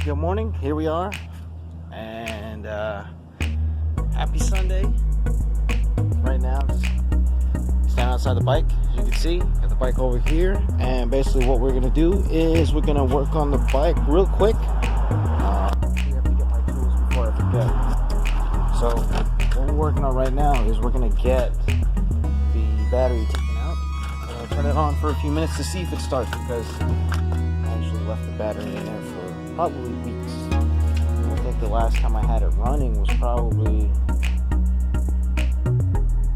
Good morning, here we are, and happy Sunday. Right now, just standing outside the bike. As you can see, got the bike over here, and basically what we're gonna do is we're gonna work on the bike real quick. I have to get my tools before I forget. So what we're working on right now is we're gonna get the battery taken out. I'm gonna turn it on for a few minutes to see if it starts, because I actually left the battery in there for probably weeks. I think the last time I had it running was probably a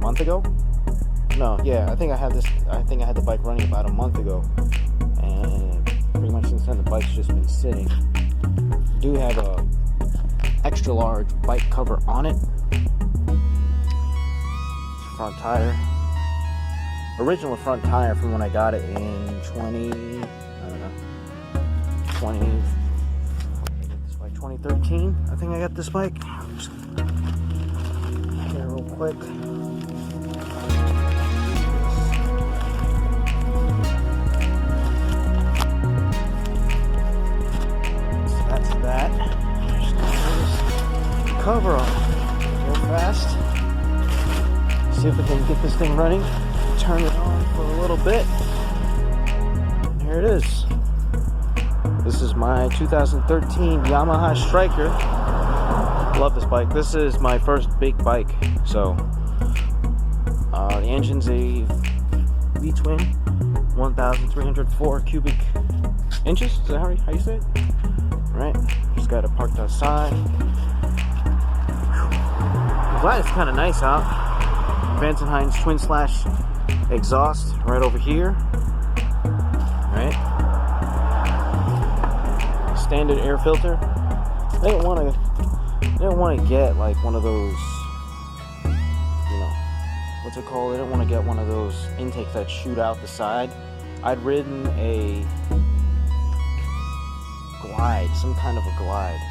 month ago. No, yeah, I think I had the bike running about a month ago, and pretty much since then the bike's just been sitting. I do have a extra large bike cover on it. It's front tire. Original front tire from when I got it in 2013. I think I got this bike. Just here real quick. So that's that. Just gonna pull this cover off real fast. See if we can get this thing running. Turn it on for a little bit. And here it is. This is my 2013 Yamaha Striker. Love this bike. This is my first big bike. So the engine's a V-twin, 1,304 cubic inches. Is that how you say it? Right. Just got it parked outside. I'm glad it's kind of nice out. Vance & Hines twin slash exhaust right over here. Right. Standard air filter. They didn't want to get like one of those, what's it called? They didn't want to get one of those intakes that shoot out the side. I'd ridden a glide, some kind of a glide,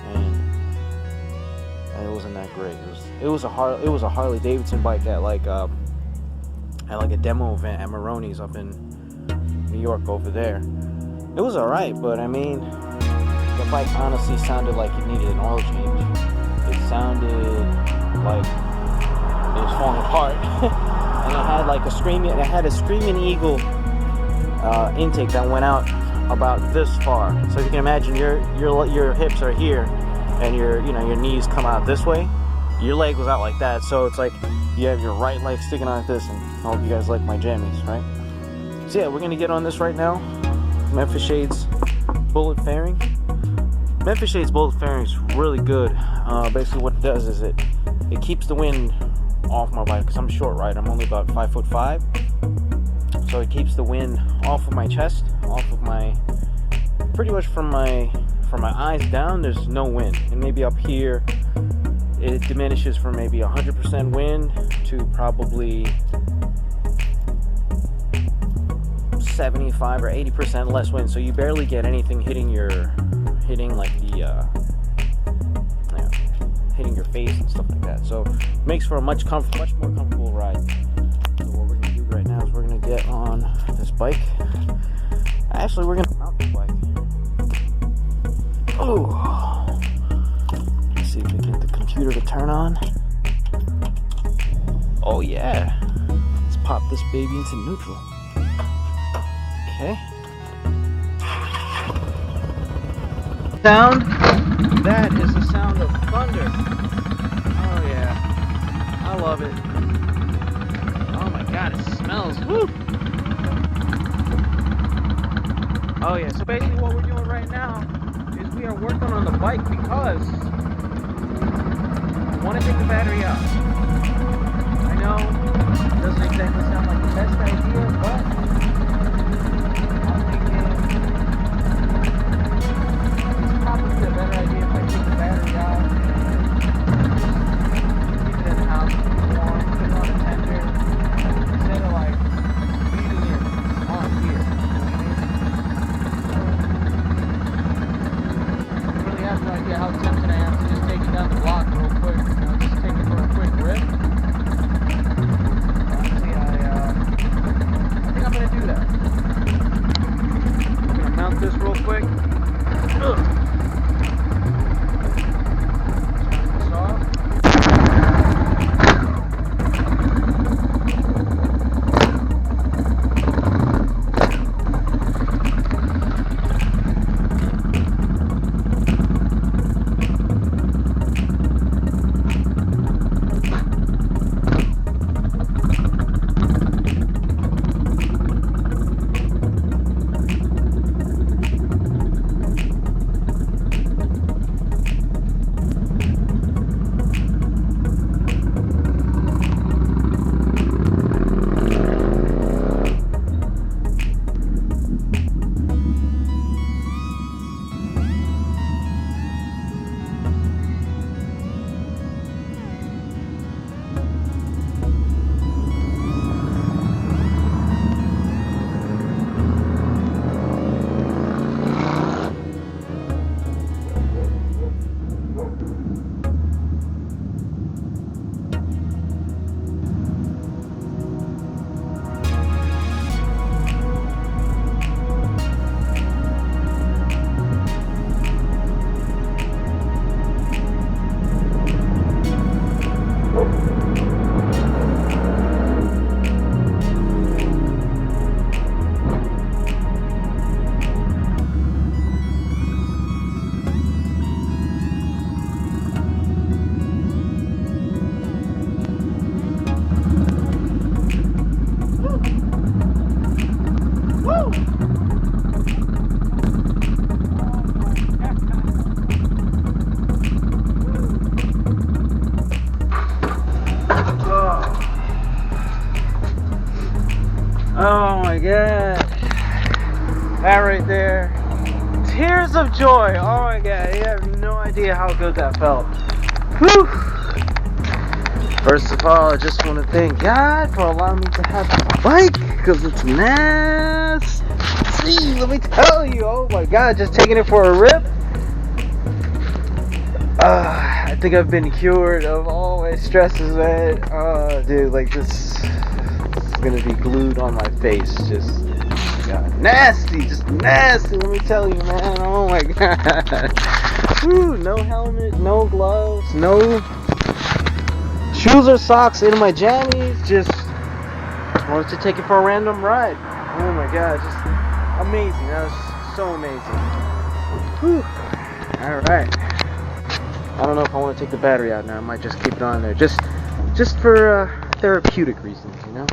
and it wasn't that great. It was a Harley Davidson bike at like a demo event at Maroney's up in New York over there. It was alright, but I mean, the bike honestly sounded like it needed an oil change. It sounded like it was falling apart. And it had a Screaming Eagle intake that went out about this far. So if you can imagine, your hips are here, and your knees come out this way. Your leg was out like that. So it's like you have your right leg sticking out like this. And I hope you guys like my jammies, right? So yeah, we're gonna get on this right now. Memphis Shades bullet fairing. Memphis Shades bullet fairing is really good. Basically what it does is it keeps the wind off my bike, because I'm a short rider. I'm only about 5'5", so it keeps the wind off of my chest, off of my, pretty much from my eyes down. There's no wind, and maybe up here it diminishes from maybe 100% wind to probably 75 or 80% less wind, so you barely get anything hitting your face and stuff like that. So it makes for a much more comfortable ride. So what we're gonna do right now is we're gonna get on this bike. Actually, we're gonna mount the bike. Oh, let's see if we get the computer to turn on. Oh yeah, let's pop this baby into neutral. Okay. Sound? That is the sound of thunder. Oh yeah. I love it. Oh my god, it smells. Woo! Oh yeah, so basically what we're doing right now is we are working on the bike because we want to take the battery out. I know it doesn't exactly sound like the best idea, but probably a better idea if I take the battery out and keep it in the house, warm, put it on a tender, instead of like leaving it on here. You really have no idea how tempted I am to just take it down the block real quick, just take it for a quick rip. Honestly, I think I'm gonna do that. I'm gonna mount this real quick. Ugh. tears of joy. Oh my god, you have no idea how good that felt. Whew. First of all, I just want to thank God for allowing me to have this bike, because it's nasty. Let me tell you, oh my god, just taking it for a rip. I think I've been cured of all my stresses, man. Dude, like this is gonna be glued on my face. Just, God, nasty, just nasty. Let me tell you, man. Oh my god. Whew, no helmet, no gloves, no shoes or socks in my jammies. Just wanted to take it for a random ride. Oh my god, just amazing. That was so amazing. Whew. All right. I don't know if I want to take the battery out now. I might just keep it on there, just for therapeutic reasons, you know.